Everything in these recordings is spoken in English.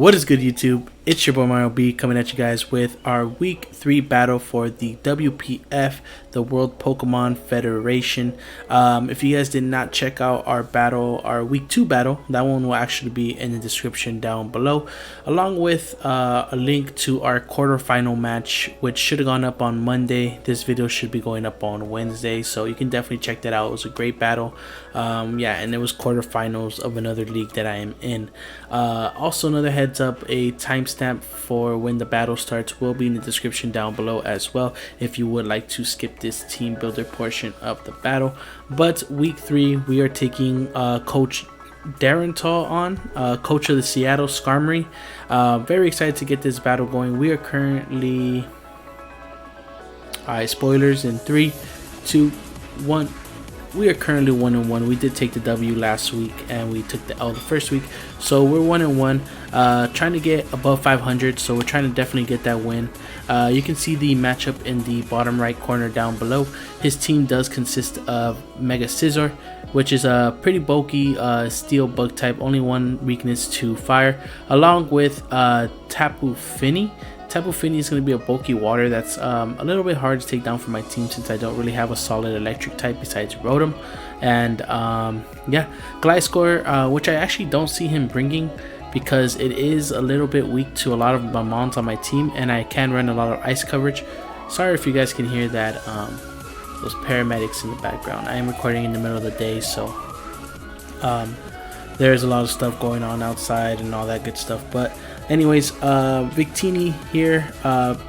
What is good, YouTube? It's your boy Mario B coming at you guys with our week 3 battle for the WPF, the World Pokemon Federation. If you guys did not check out our battle, our week 2 battle, that one will actually be in the description down below, along with a link to our quarterfinal match, which should have gone up on Monday. This video should be going up on Wednesday, so you can definitely check that out. It was a great battle. Yeah, and it was quarterfinals of another league that I am in. Also, another heads up, a timestamp for when the battle starts will be in the description down below as well, if you would like to skip this team builder portion of the battle. But week 3, we are taking Coach AERODACTYL on, coach of the Seattle Skarmory. Very excited to get this battle going. We are currently, alright, spoilers in 3, 2, 1. We are currently 1-1. We did take the W last week and we took the L the first week, so we're 1-1, trying to get above 500, so we're trying to definitely get that win. You can see the matchup in the bottom right corner down below. His team does consist of Mega Scizor, which is a pretty bulky steel bug type, only one weakness to fire, along with Tapu Fini. Tapu Fini is going to be a bulky water that's a little bit hard to take down for my team, since I don't really have a solid electric type besides Rotom. And yeah, Gliscor, which I actually don't see him bringing, because it is a little bit weak to a lot of my mons on my team, and I can run a lot of ice coverage. Sorry if you guys can hear that, those paramedics in the background. I am recording in the middle of the day, so there's a lot of stuff going on outside and all that good stuff. But anyways, Victini here,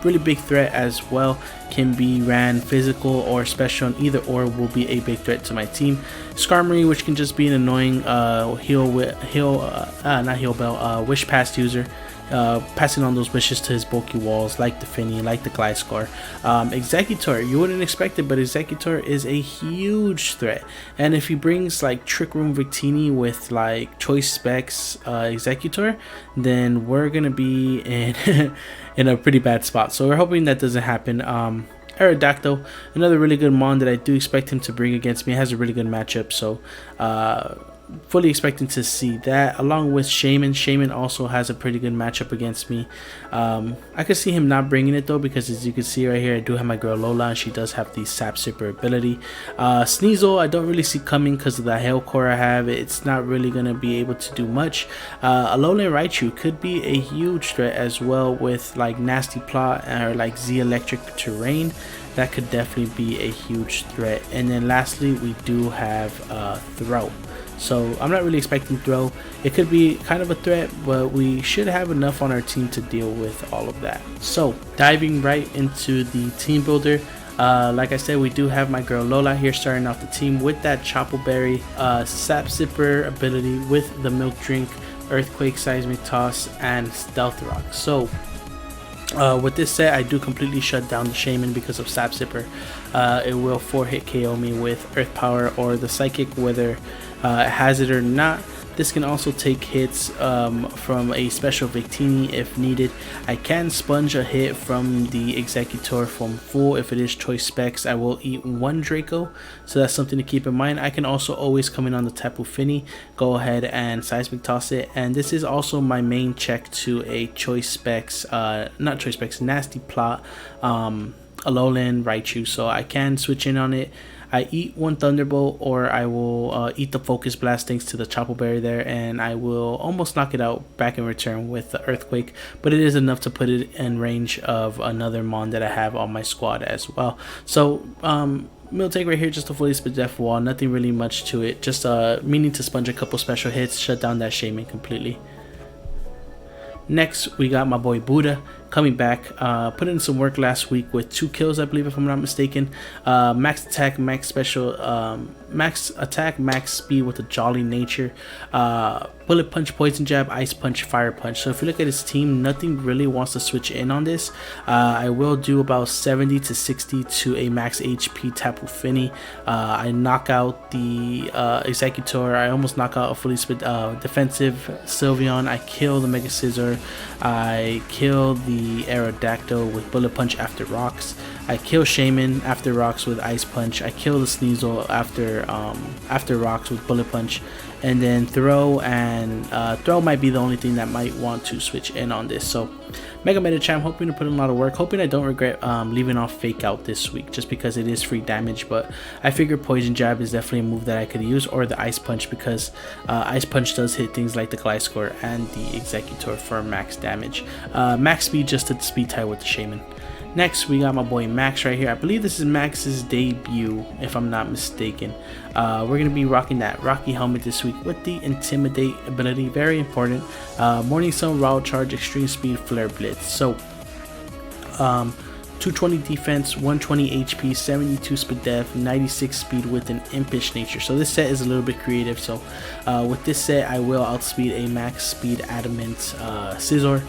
really big threat as well, can be ran physical or special, and either or will be a big threat to my team. Skarmory, which can just be an annoying wish pass user, passing on those wishes to his bulky walls, like the Fini, like the Gliscor. Executor, you wouldn't expect it, but Executor is a huge threat, and if he brings like Trick Room Victini with like Choice Specs Executor, then we're gonna be in in a pretty bad spot. So we're hoping that doesn't happen. AERODACTYL, another really good mon that I do expect him to bring against me, has a really good matchup, so fully expecting to see that, along with Shaman. Shaman also has a pretty good matchup against me. I could see him not bringing it though, because as you can see right here, I do have my girl Lola, and she does have the Sap Sipper ability. Sneasel, I don't really see coming because of the Hail Core I have. It's not really going to be able to do much. Alolan Raichu could be a huge threat as well, with like Nasty Plot or like Z Electric Terrain. That could definitely be a huge threat. And then lastly, we do have Throw. So I'm not really expecting Throw. It could be kind of a threat, but we should have enough on our team to deal with all of that. So diving right into the team builder, like I said, we do have my girl Lola here starting off the team with that Chople Berry, Sap Sipper ability with the Milk Drink, Earthquake, Seismic Toss, and Stealth Rock. So with this set, I do completely shut down the Shaman because of Sap Sipper. It will 4-hit KO me with Earth Power or the Psychic, whether it has it or not. This can also take hits from a special Victini if needed. I can sponge a hit from the Executor from full. If it is Choice Specs, I will eat 1 Draco, so that's something to keep in mind. I can also always come in on the Tapu Fini, go ahead and Seismic Toss it, and this is also my main check to a Choice Specs, not Choice Specs, Nasty Plot, Alolan Raichu, so I can switch in on it. I eat 1 Thunderbolt, or I will eat the Focus Blast thanks to the Chople Berry there, and I will almost knock it out back in return with the Earthquake, but it is enough to put it in range of another mon that I have on my squad as well. So Miltank right here, just a fully split Death Wall, nothing really much to it, just meaning to sponge a couple special hits, shut down that Shaman completely. Next, we got my boy Buddha coming back, put in some work last week with 2 kills, I believe, if I'm not mistaken. Max attack, max special, max attack, max speed with a Jolly Nature, Bullet Punch, Poison Jab, Ice Punch, Fire Punch. So if you look at his team, nothing really wants to switch in on this. I will do about 70 to 60 to a max HP Tapu Fini. I knock out the Executor. I almost knock out a fully split defensive Sylveon. I kill the Mega Scizor. I kill the AERODACTYL with Bullet Punch after Rocks. I kill Shaman after Rocks with Ice Punch. I kill the Sneasel after Rocks with Bullet Punch. and then throw, and throw might be the only thing that might want to switch in on this. So Mega Medicham, hoping to put in a lot of work, hoping I don't regret leaving off Fake Out this week, just because it is free damage. But I figure Poison Jab is definitely a move that I could use, or the Ice Punch, because Ice Punch does hit things like the Gliscor and the Executor for max damage. Max speed just to speed tie with the Shaman. Next, we got my boy Max right here. I believe this is Max's debut, if I'm not mistaken. We're going to be rocking that Rocky helmet this week with the Intimidate ability. Very important. Morning Sun, Raw Charge, Extreme Speed, Flare Blitz. So, 220 defense, 120 HP, 72 speed def, 96 speed with an impish nature. So this set is a little bit creative. So with this set, I will outspeed a max speed adamant Scizor.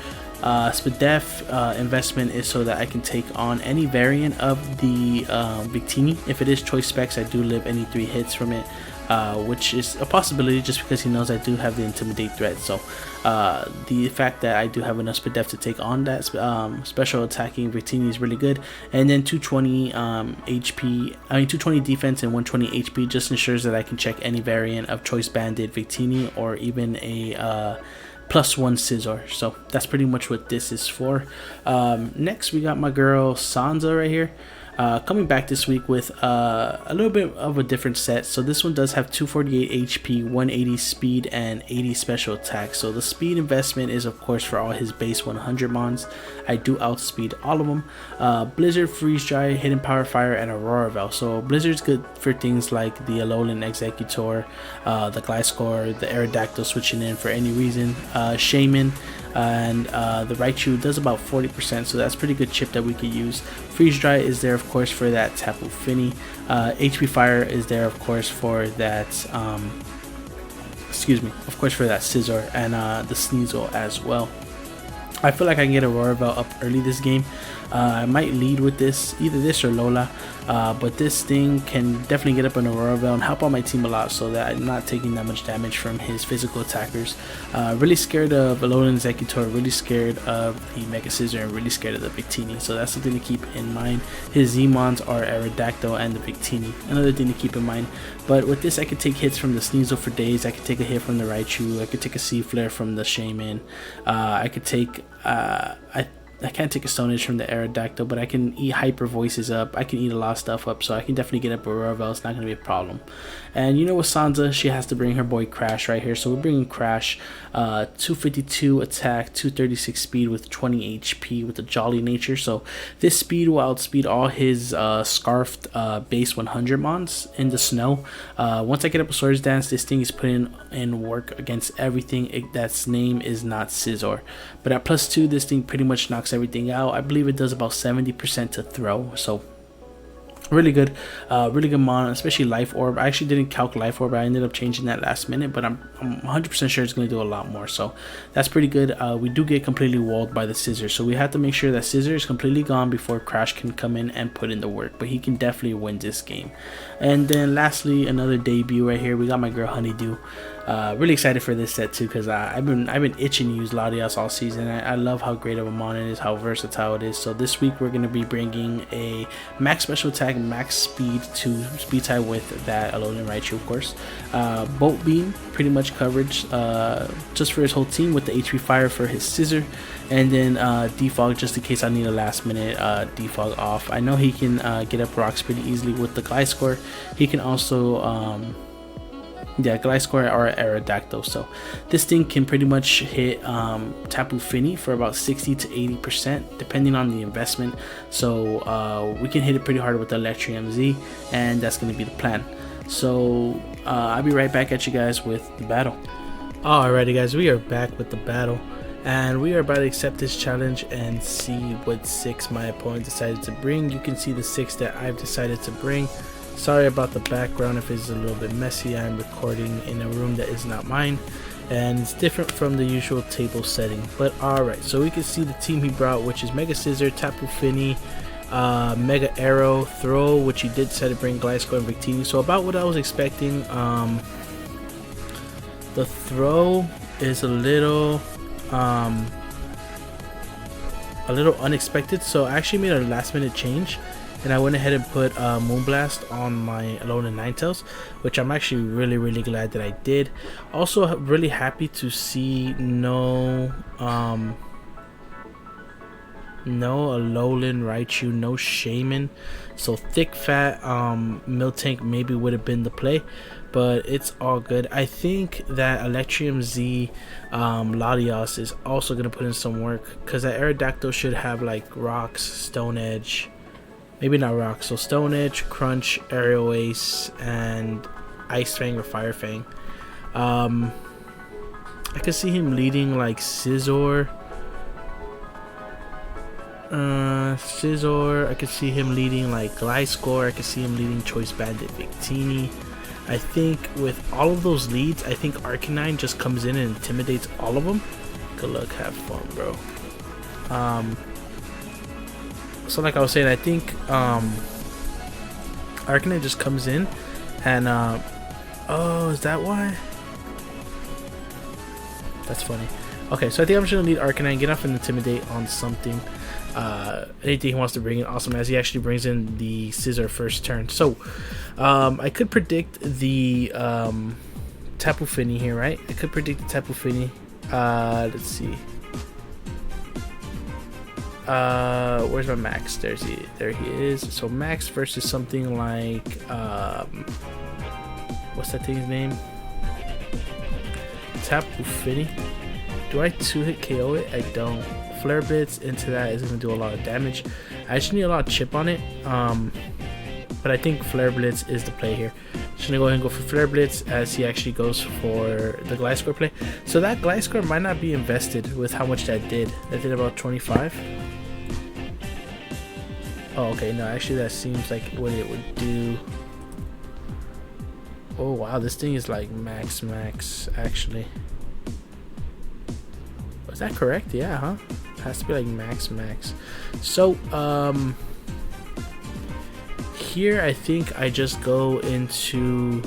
Speed def investment is so that I can take on any variant of the Victini. If it is choice specs, I do live any 3 hits from it, which is a possibility just because he knows I do have the Intimidate threat. So the fact that I do have enough speed def to take on that special attacking Victini is really good. And then 220 220 defense and 120 HP just ensures that I can check any variant of choice banded Victini, or even a +1 Scizor. So that's pretty much what this is for. Next, we got my girl Sansa right here. Coming back this week with a little bit of a different set. So this one does have 248 HP, 180 speed, and 80 special attack. So the speed investment is of course for all his base 100 mons. I do outspeed all of them. Blizzard, Freeze Dry, Hidden Power Fire, and Aurora Veil. So Blizzard's good for things like the Alolan Executor, the Gliscor, the Aerodactyl switching in for any reason, Shaman, and the Raichu does about 40%, so that's pretty good chip that we could use. Freeze Dry is there of course for that Tapu Fini. HP Fire is there of course for that for that Scizor, and the Sneasel as well. I feel like I can get Aurora Veil up early this game. I might lead with this, either this or Lola, but this thing can definitely get up an Aurora Veil and help out my team a lot, so that I'm not taking that much damage from his physical attackers. Really scared of Alolan Executor, really scared of the Mega Scizor, and really scared of the Victini, so that's something to keep in mind. His Zmons are Aerodactyl and the Victini, another thing to keep in mind. But with this, I could take hits from the Sneasel for days. I could take a hit from the Raichu, I could take a Sea Flare from the Shaman, I could take I can't take a Stone Edge from the Aerodactyl, but I can eat Hyper Voices up. I can eat a lot of stuff up, so I can definitely get up Aurora Veil. It's not going to be a problem. And you know, with Sansa, she has to bring her boy Crash right here. So we're bringing Crash, 252 attack, 236 speed with 20 HP with a Jolly nature. So this speed will outspeed all his Scarfed base 100 mons in the snow. Once I get up a Swords Dance, this thing is putting in work against everything that's name is not Scizor. But at +2, this thing pretty much knocks everything out. I believe it does about 70% to throw, so really good mon, especially Life Orb. I actually didn't calc Life Orb, I ended up changing that last minute, but I'm 100% sure it's going to do a lot more, so that's pretty good. We do get completely walled by the Scizor, so we have to make sure that Scizor is completely gone before Crash can come in and put in the work, but he can definitely win this game. And then lastly, another debut right here, we got my girl Honeydew. Really excited for this set too, because I've been itching to use Latias all season. I love how great of a mon it is, how versatile it is. So this week we're going to be bringing a max special attack, max speed to speed tie with that Alolan Raichu, of course. Bolt Beam, pretty much coverage just for his whole team, with the HP Fire for his Scizor, and then Defog just in case I need a last minute Defog off. I know he can get up rocks pretty easily with the Gliscor. He can also Gliscor or Aerodactyl. So this thing can pretty much hit Tapu Fini for about 60 to 80% depending on the investment. So we can hit it pretty hard with the Electrium Z, and that's going to be the plan. So I'll be right back at you guys with the battle. Alrighty guys, we are back with the battle, and we are about to accept this challenge and see what 6 my opponent decided to bring. You can see the 6 that I've decided to bring. Sorry about the background if it's a little bit messy. I'm recording in a room that is not mine, and it's different from the usual table setting. But alright, so we can see the team he brought, which is Mega Scizor, Tapu Fini, Mega Arrow, Throw, which he did decide to bring Gliscor and Victini. So about what I was expecting. The Throw is a little unexpected, so I actually made a last minute change, and I went ahead and put Moonblast on my Alone in Ninetales, which I'm actually really glad that I did. Also really happy to see no Alolan Raichu, no Shaman. So thick fat Miltank maybe would have been the play, but it's all good. I think that Electrium Z Latios is also going to put in some work, because that Aerodactyl should have like Rocks, Stone Edge, maybe not Rocks, so Stone Edge, Crunch, Aerial Ace, and Ice Fang or Fire Fang. I could see him leading like Scizor. I could see him leading like Gliscor. I could see him leading Choice Bandit Victini. I think with all of those leads, I think Arcanine just comes in and intimidates all of them. Good luck, have fun, bro. So like I was saying, I think Arcanine just comes in and oh, is that why? That's funny. Okay, so I think I'm just gonna lead Arcanine, get off and intimidate on something. Anything he wants to bring in, awesome, as he actually brings in the Scizor first turn. So I could predict the Tapu Fini here, right? I could predict the Tapu Fini. Let's see. Where's my Max? There he is. So Max versus something like what's that thing's name? Tapu Fini. Do I 2-hit KO it? I don't. Flare Blitz into that is going to do a lot of damage. I just need a lot of chip on it, but I think Flare Blitz is the play here. Just going to go ahead and go for Flare Blitz as he actually goes for the Gliscor play. So that Gliscor might not be invested with how much that did. That did about 25. Oh, okay, no, actually that seems like what it would do. Oh wow, this thing is like max actually. Is that correct? Yeah, huh? Has to be like max. So here I think I just go into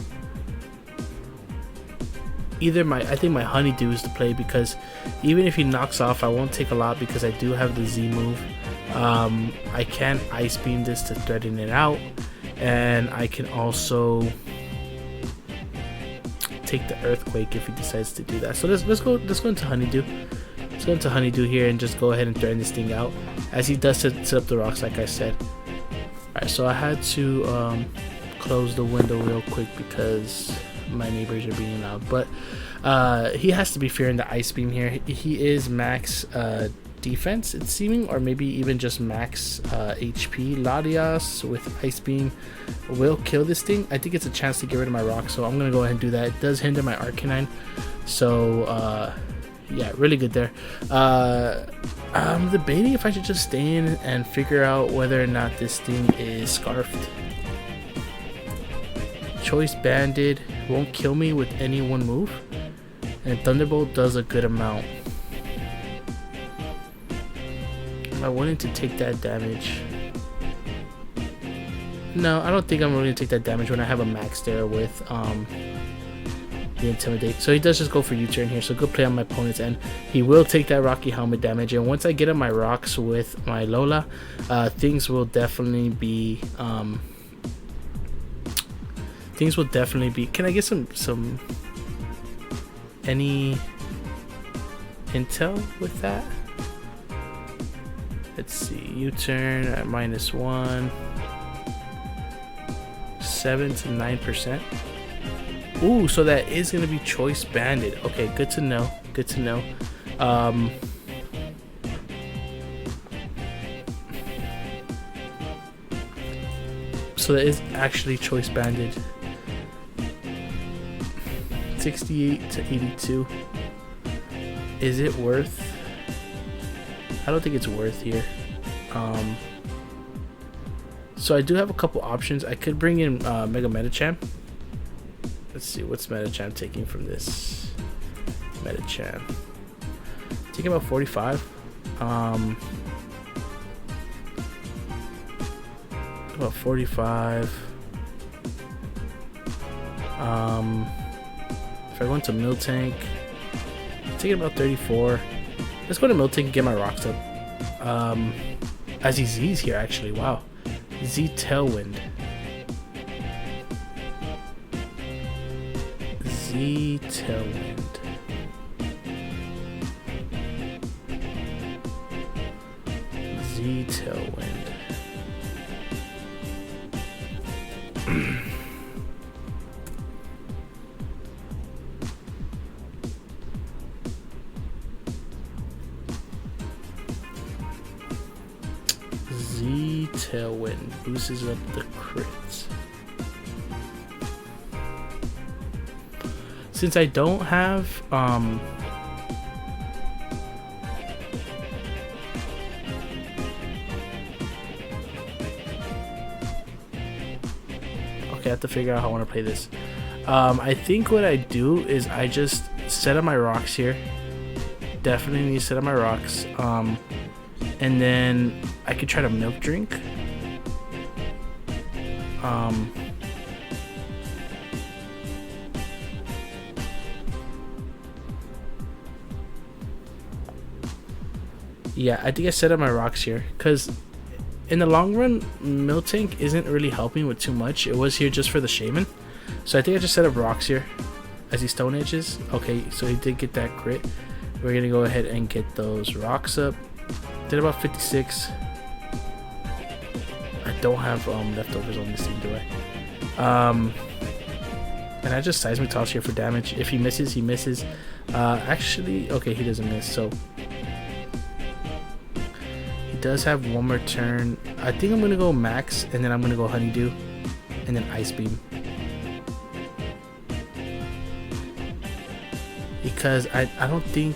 either I think my Honeydew is the play, because even if he knocks off, I won't take a lot because I do have the Z move. I can Ice Beam this to threaten it out, and I can also take the Earthquake if he decides to do that. So let's go into Honeydew. Let's go into Honeydew here and just go ahead and threaten this thing out as he does set up the rocks, like I said. Alright, so I had to close the window real quick because my neighbors are being loud, but he has to be fearing the Ice Beam here. He is max defense, it's seeming, or maybe even just max HP. Latias with Ice Beam will kill this thing. I think it's a chance to get rid of my rock, so I'm gonna go ahead and do that. It does hinder my Arcanine, so yeah, really good there. I'm debating if I should just stay in and figure out whether or not this thing is scarfed. Choice Banded won't kill me with any one move, and Thunderbolt does a good amount. Am I willing to take that damage? No, I don't think I'm willing to take that damage when I have a max there with the Intimidate. So he does just go for U-turn here, so good play on my opponent's end. He will take that Rocky Helmet damage, and once I get on my rocks with my Lola, things will definitely be can I get some any intel with that? Let's see, U-turn at -1, 7 to 9%. Ooh, so that is going to be Choice Banded. Okay, good to know. Good to know. So that is actually Choice Banded. 68 to 82. Is it worth? I don't think it's worth here. So I do have a couple options. I could bring in Mega Metacham. Let's see, what's Metacham taking from this? Metacham taking about 45. About 45. If I go into Miltank, taking about 34. Let's go to Miltank and get my rocks up. As he Z's here, actually. Wow, Z Tailwind. Z Tailwind. Z Tailwind. Z Tailwind boosts up the crits. Since I don't have okay, I have to figure out how I want to play this. I think what I do is I just set up my rocks here. Definitely need to set up my rocks. And then I could try to milk drink. Yeah, I think I set up my rocks here because in the long run, Miltank isn't really helping with too much. It was here just for the Shaman. So I think I just set up rocks here as he Stone Edges. Okay, so he did get that crit. We're going to go ahead and get those rocks up. Did about 56. I don't have leftovers on this team, do I? And I just Seismic Toss here for damage. If he misses, he misses. Actually, okay, he doesn't miss, so he does have one more turn. I think I'm gonna go Max, and then I'm gonna go Honeydew, and then Ice Beam, because I don't think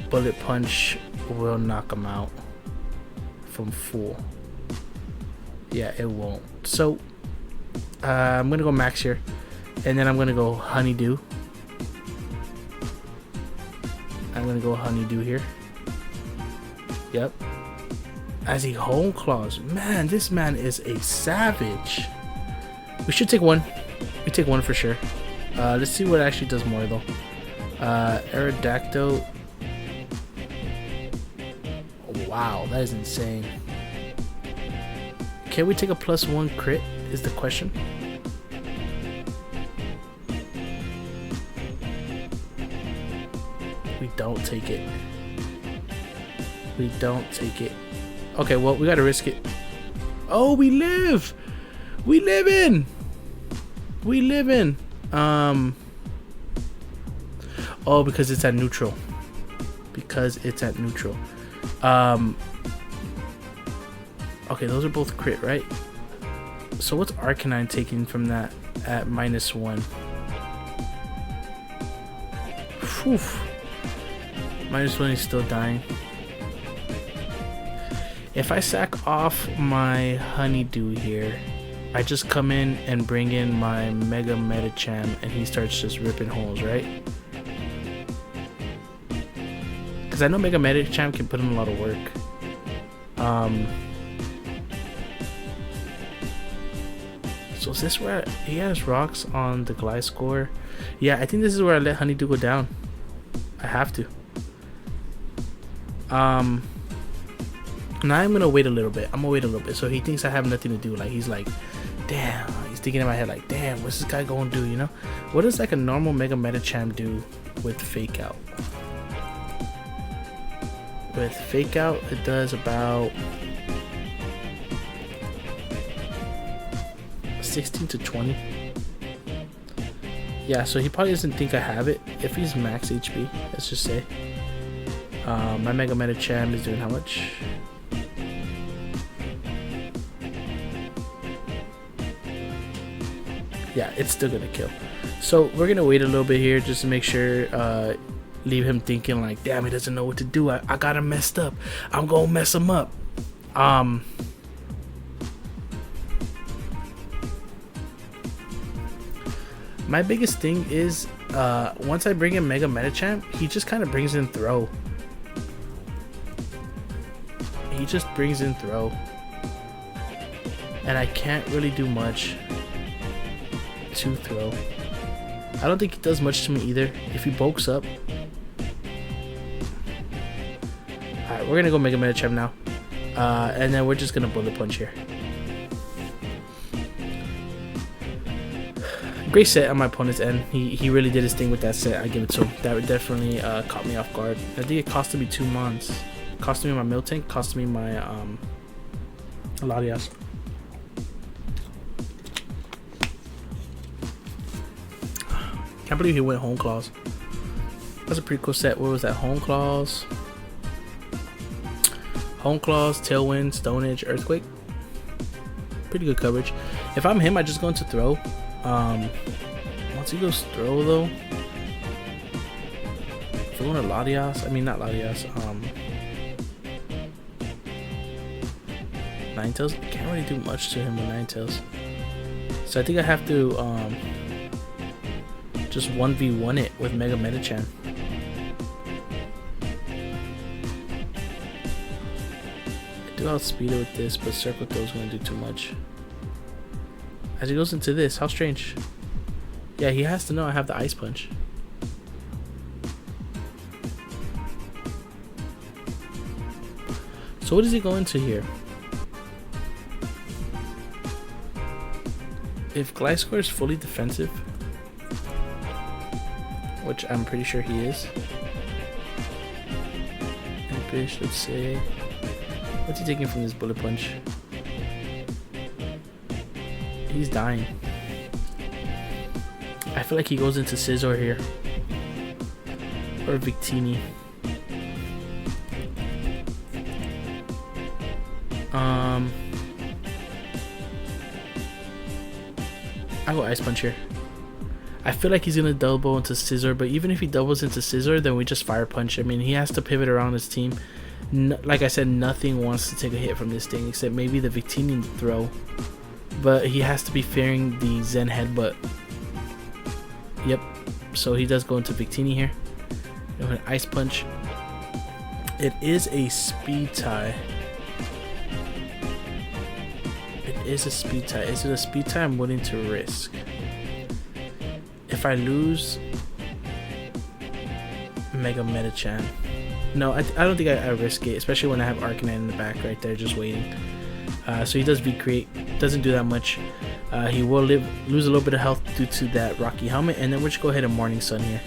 Bullet Punch will knock him out from full. Yeah, it won't. So I'm gonna go Max here, and then I'm gonna go Honeydew. I'm gonna go Honeydew here. Yep. As he Home Claws. Man, this man is a savage. We should take one. We take one for sure. Let's see what actually does more though. AERODACTYL. Wow, that is insane. Can we take a +1 crit is the question. We don't take it. We don't take it. Okay, well, we gotta risk it. Oh, we live! We live in! We live in! Oh, because it's at neutral. Because it's at neutral. Okay, those are both crit, right? So what's Arcanine taking from that at -1? Whew. -1 is still dying. If I sack off my Honeydew here, I just come in and bring in my Mega Medicham and he starts just ripping holes, right? Because I know Mega Medicham can put in a lot of work. So is this where he has rocks on the Gliscor? Yeah, I think this is where I let Honeydew go down. I have to. Now I'm gonna wait a little bit. I'm gonna wait a little bit. So he thinks I have nothing to do. Like he's like, damn. He's thinking in my head like, damn, what's this guy gonna do? You know? What does like a normal Mega Medicham do with Fake Out? With Fake Out, it does about 16 to 20. Yeah, so he probably doesn't think I have it. If he's max HP, let's just say. My Mega Medicham is doing how much? Yeah, it's still gonna kill. So we're gonna wait a little bit here just to make sure, leave him thinking like, damn, he doesn't know what to do. I got him messed up. I'm gonna mess him up. My biggest thing is, once I bring in Mega Medicham, he just kind of brings in Throw. He just brings in Throw. And I can't really do much to Throw. I don't think he does much to me either. If he bulks up. Alright, we're gonna go Mega Medicham now. And then we're just gonna Bullet Punch here. Great set on my opponent's end. He really did his thing with that set. I give it to him. That definitely caught me off guard. I think it costed me 2 mons. Costed me my Miltank. Costed me my Latias. Can't believe he went Home Claws. That's a pretty cool set. What was that? Home Claws, Tailwind, Stone Edge, Earthquake. Pretty good coverage. If I'm him, I just go into throw. Once he goes throw though, if I want to Latias, I mean not Latias, Ninetales, I can't really do much to him with Ninetales. So I think I have to just 1v1 it with Mega Metachan. I do outspeed it with this, but Circle Throw is going to do too much. As he goes into this, how strange. Yeah, he has to know I have the Ice Punch. So what does he go into here? If Gliscor is fully defensive, which I'm pretty sure he is. Impish, let's say. What's he taking from this Bullet Punch? He's dying. I feel like he goes into Scizor here. Or Victini. I go Ice Punch here. I feel like he's gonna double into Scizor, but even if he doubles into Scizor, then we just Fire Punch. I mean, he has to pivot around his team. Like I said, nothing wants to take a hit from this thing except maybe the Victini throw. But he has to be fearing the Zen Headbutt. Yep. So he does go into Victini here. An Ice Punch. It is a speed tie. It is a speed tie. Is it a speed tie I'm willing to risk? If I lose Mega Metachan. No, I don't think I risk it, especially when I have Arcanine in the back right there just waiting. So he does V-Create. Doesn't do that much. He will lose a little bit of health due to that Rocky Helmet, and then we'll just go ahead and Morning Sun here.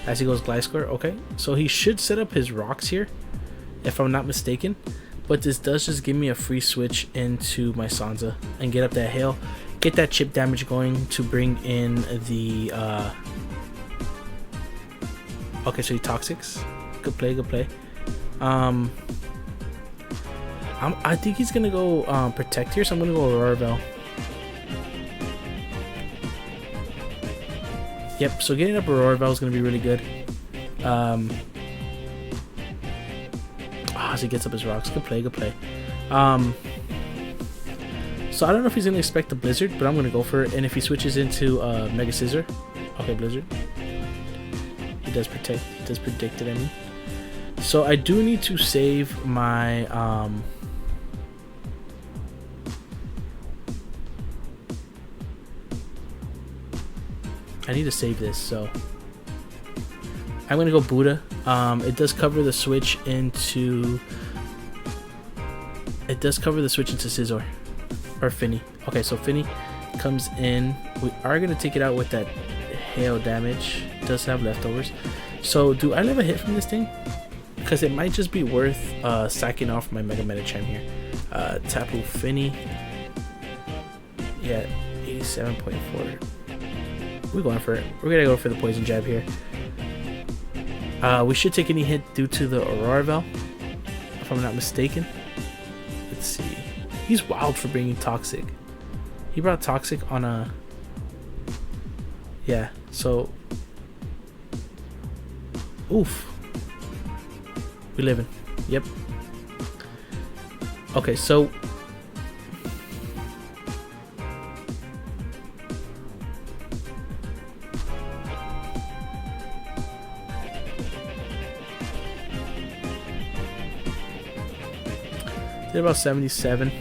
As he goes Gliscor, okay. So he should set up his rocks here, if I'm not mistaken. But this does just give me a free switch into my Sansa and get up that hail. Get that chip damage going to bring in the... Okay, so he Toxics. Good play, good play. I think he's gonna go Protect here, so I'm gonna go Aurora Veil. Yep, so getting up Aurora Veil is gonna be really good. As he gets up his rocks, good play, good play. So I don't know if he's gonna expect the Blizzard, but I'm gonna go for it. And if he switches into Mega Scissor, okay, Blizzard. He does protect. He does predict it. I mean, so I do need to save my I need to save this, so I'm gonna go Buddha. It does cover the switch into. It does cover the switch into Scizor or Finny. Okay, so Finny comes in. We are gonna take it out with that hail damage. It does have leftovers. So do I live a hit from this thing? Because it might just be worth sacking off my Mega Metachan here. Tapu Finny. Yeah, 87.4. We're going for it. We're gonna go for the Poison Jab here. We should take any hit due to the Aurora Veil, if I'm not mistaken. Let's see. He's wild for bringing Toxic. He brought Toxic on a... Yeah, so... Oof. We living. Yep. Okay, so... Did about 77.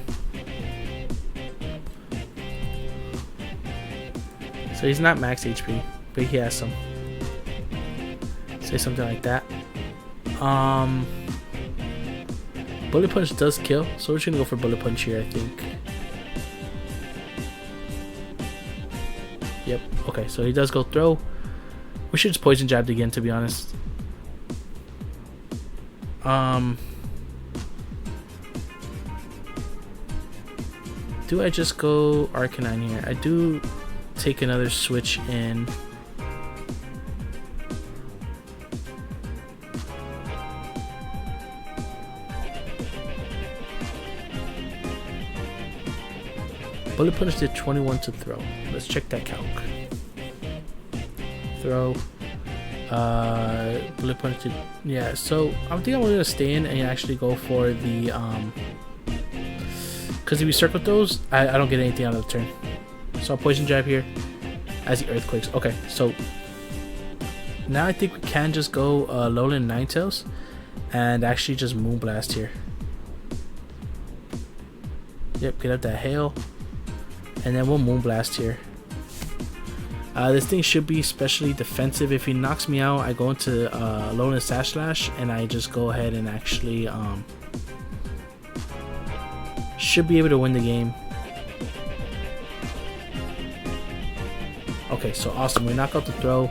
So he's not max HP, but he has some. Say something like that. Bullet Punch does kill, so we're just gonna go for Bullet Punch here, I think. Yep. Okay, so he does go throw. We should just poison jabbed again, to be honest. Do I just go Arcanine here? I do take another switch in. Bullet Punch did 21 to throw. Let's check that calc. Throw. Bullet Punch did, yeah. So I think I'm gonna stay in and actually go for the because if we circle those, I don't get anything out of the turn. So I'll Poison Jab here as he Earthquakes. Okay, so now I think we can just go Lowland Ninetales and actually just Moonblast here. Yep, get up that Hail. And then we'll Moonblast here. This thing should be especially defensive. If he knocks me out, I go into Lowland Sash Slash and I just go ahead and actually should be able to win the game. Okay, so awesome. We knock out the throw.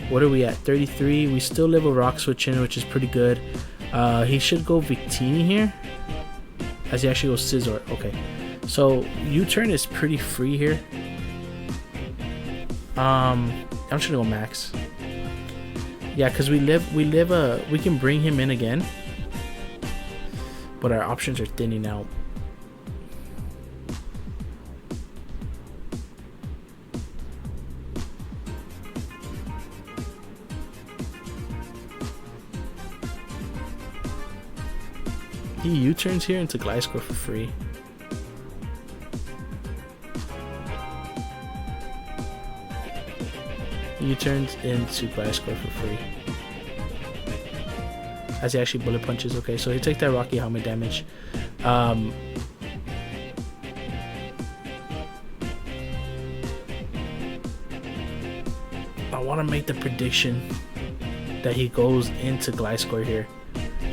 What are we at? 33. We still live a Rock Switch in, which is pretty good. He should go Victini here as he actually goes Scizor. Okay, so U-turn is pretty free here. I'm just gonna go Max. Yeah, because we can bring him in again, but our options are thinning out. He U-turns here into Gliscor for free. U-turns into Gliscor for free. As he actually Bullet Punches. Okay, so he takes that Rocky Helmet damage. I want to make the prediction that he goes into Gliscor here.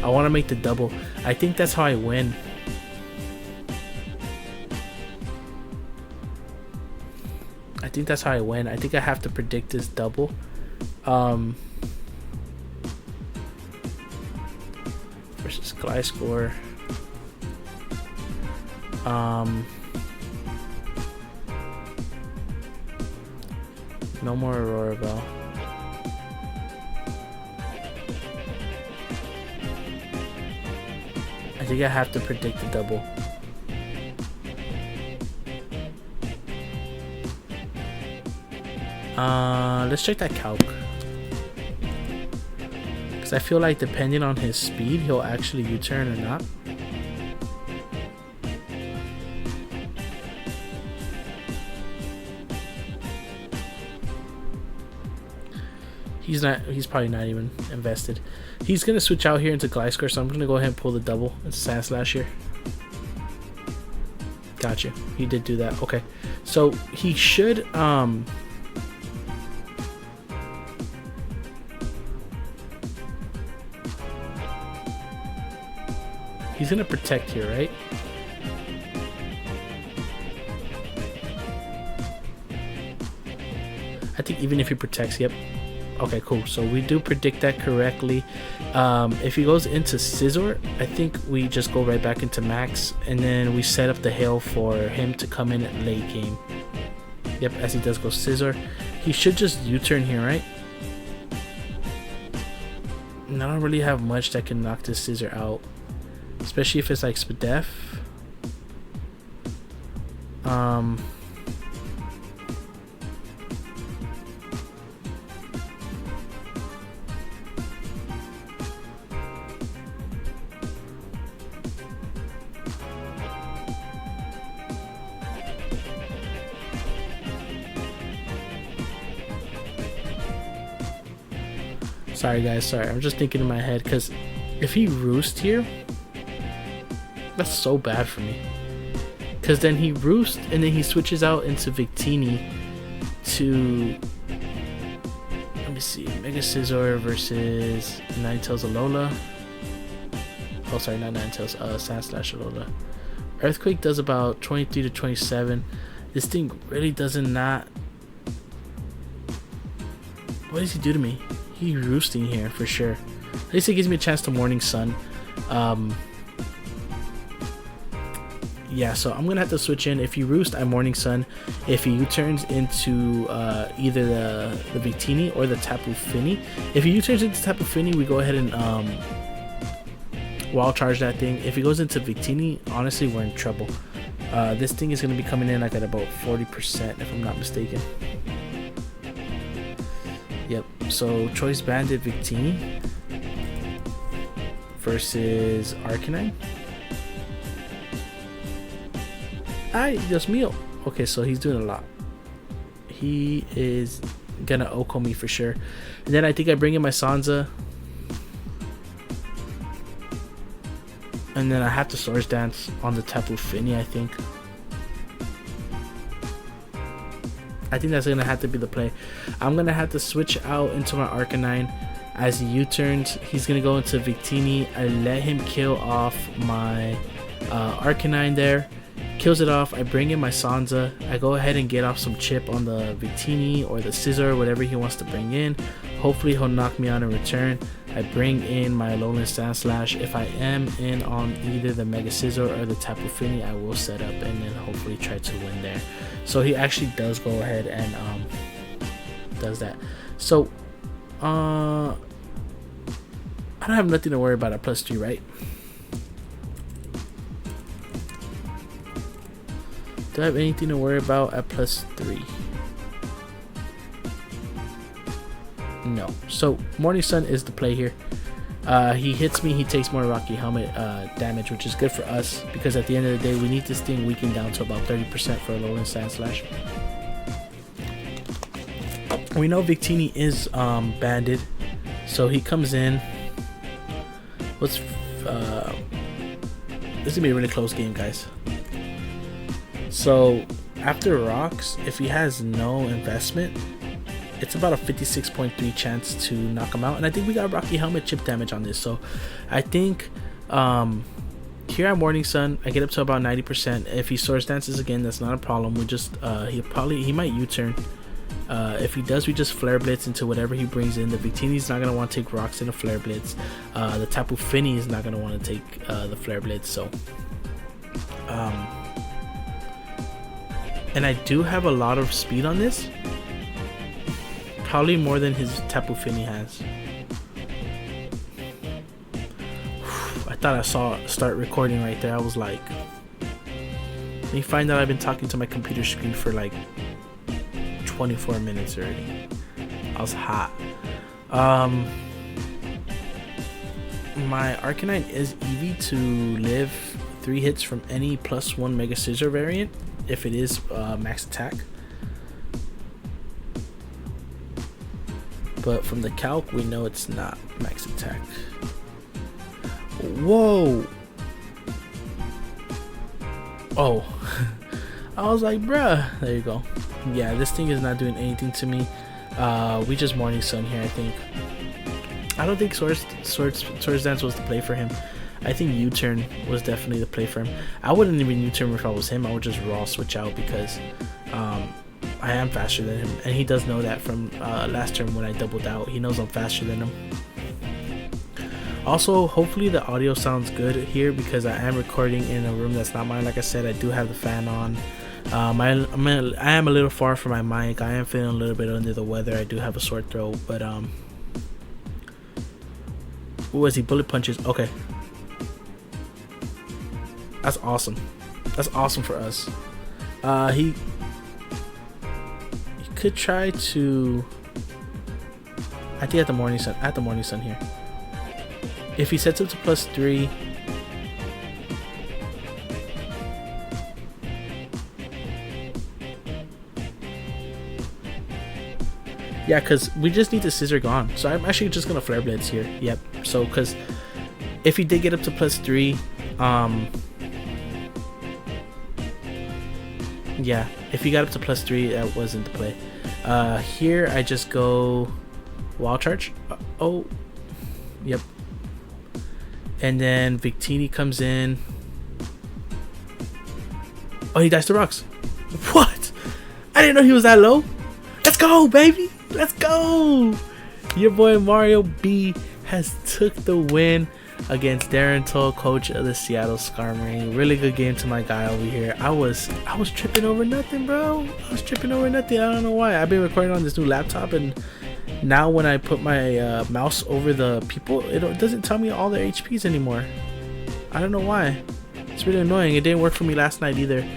I want to make the double. I think that's how I win. I think that's how I win. I think I have to predict this double. Versus Gliscor. No more Aurora Bell. I think I have to predict the double. Let's check that calc. Because I feel like depending on his speed, he'll actually U-turn or not. He's probably not even invested. He's gonna switch out here into Gliscor, so I'm gonna go ahead and pull the double. It's Sand Slash here. Gotcha. He did do that. Okay. So he should he's gonna protect here, right? I think even if he protects, yep. Okay, cool. So we do predict that correctly. If he goes into Scizor, I think we just go right back into Max, and then we set up the Hail for him to come in at late game. Yep, as he does go Scizor. He should just U-turn here, right? And I don't really have much that can knock this Scizor out, especially if it's like Spadef. Sorry guys, sorry. I'm just thinking in my head, because if he Roost here, that's so bad for me. Because then he Roost and then he switches out into Victini to, let me see, Mega Scizor versus Ninetales Alola. Oh sorry, not Ninetales, Sand Slash Alola. Earthquake does about 23 to 27. This thing really does not What does he do to me? He's roosting here for sure. At least it gives me a chance to Morning Sun. Yeah, so I'm gonna have to switch in. If he roost, I Morning Sun. If he U-turns into either the Victini or the Tapu Fini. If he U-turns into Tapu Fini, we go ahead and Wild Charge that thing. If he goes into Victini, honestly, we're in trouble. This thing is gonna be coming in like at about 40%, if I'm not mistaken. Yep. So Choice Banded Victini versus Arcanine. Ay, Dios mío. Okay, so he's doing a lot. He is gonna Oko me for sure. And then I think I bring in my Sansa. And then I have to Swords Dance on the Tapu Fini, I think. I think that's gonna have to be the play. I'm gonna have to switch out into my Arcanine. As he U-turns, he's gonna go into Victini. I let him kill off my Arcanine there. Kills it off. I bring in my Sansa. I go ahead and get off some chip on the Victini or the Scizor, whatever he wants to bring in. Hopefully he'll knock me out in return. I bring in my Alolan Sandslash. If I am in on either the Mega Scizor or the Tapu Fini, I will set up and then hopefully try to win there. So he actually does go ahead and does that. So I don't have nothing to worry about at +3, right? Do I have anything to worry about at +3? No. So Morning Sun is the play here. He hits me, he takes more Rocky Helmet damage, which is good for us because at the end of the day we need this thing weakened down to about 30% for a Alolan Sandslash. We know Victini is banded, so he comes in. This is gonna be a really close game, guys. So after rocks, if he has no investment, it's about a 56.3 chance to knock him out. And I think we got Rocky Helmet chip damage on this. So I think here at Morning Sun, I get up to about 90%. If he Swords Dances again, that's not a problem. We just he might U-turn. If he does, we just Flare Blitz into whatever he brings in. The Victini's not gonna want to take rocks in a Flare Blitz. The Tapu Fini is not gonna want to take the Flare Blitz. So and I do have a lot of speed on this. Probably more than his Tapu Fini has. I thought I saw start recording right there. I was like, let me find out I've been talking to my computer screen for like 24 minutes already. I was hot. My Arcanine is easy to live 3 hits from any +1 Mega Scizor variant if it is max attack. But from the calc, we know it's not max attack. Whoa! Oh, I was like, bruh. There you go. Yeah, this thing is not doing anything to me. We just Morning Sun here, I think. I don't think Swords Dance was the play for him. I think U-turn was definitely the play for him. I wouldn't even U-turn if I was him. I would just raw switch out because I am faster than him, and he does know that from last term when I doubled out. He knows I'm faster than him. Also, hopefully the audio sounds good here because I am recording in a room that's not mine. Like I said, I do have the fan on. I am a little far from my mic. I am feeling a little bit under the weather. I do have a sore throat, but what was he? Bullet punches. Okay, that's awesome. That's awesome for us. He could try to. I think at the Morning Sun here. If he sets up to +3. Yeah, because we just need the Scizor gone. So I'm actually just going to Flare Blitz here. Yep. So, because if he did get up to +3, yeah, if he got up to +3, that wasn't the play. Here, I just go Wild Charge. Oh, yep. And then Victini comes in. Oh, he dies to rocks. What? I didn't know he was that low. Let's go, baby. Let's go! Your boy Mario B has took the win against Darren Toll, coach of the Seattle Skarmory. Really good game to my guy over here. I was tripping over nothing, bro. I was tripping over nothing. I don't know why. I've been recording on this new laptop, and now when I put my mouse over the people, it doesn't tell me all their HPs anymore. I don't know why. It's really annoying. It didn't work for me last night either.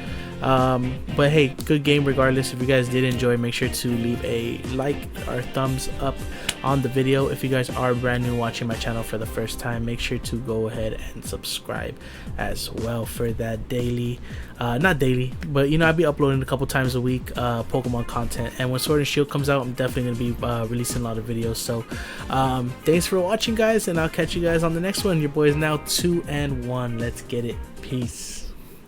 But hey, good game regardless. If you guys did enjoy, make sure to leave a like or thumbs up on the video. If you guys are brand new watching my channel for the first time, make sure to go ahead and subscribe as well for that daily, not daily, but you know, I'll be uploading a couple times a week Pokemon content, and when Sword and Shield comes out, I'm definitely gonna be releasing a lot of videos. So thanks for watching, guys, and I'll catch you guys on the next one. Your boy is now 2-1. Let's get it. Peace.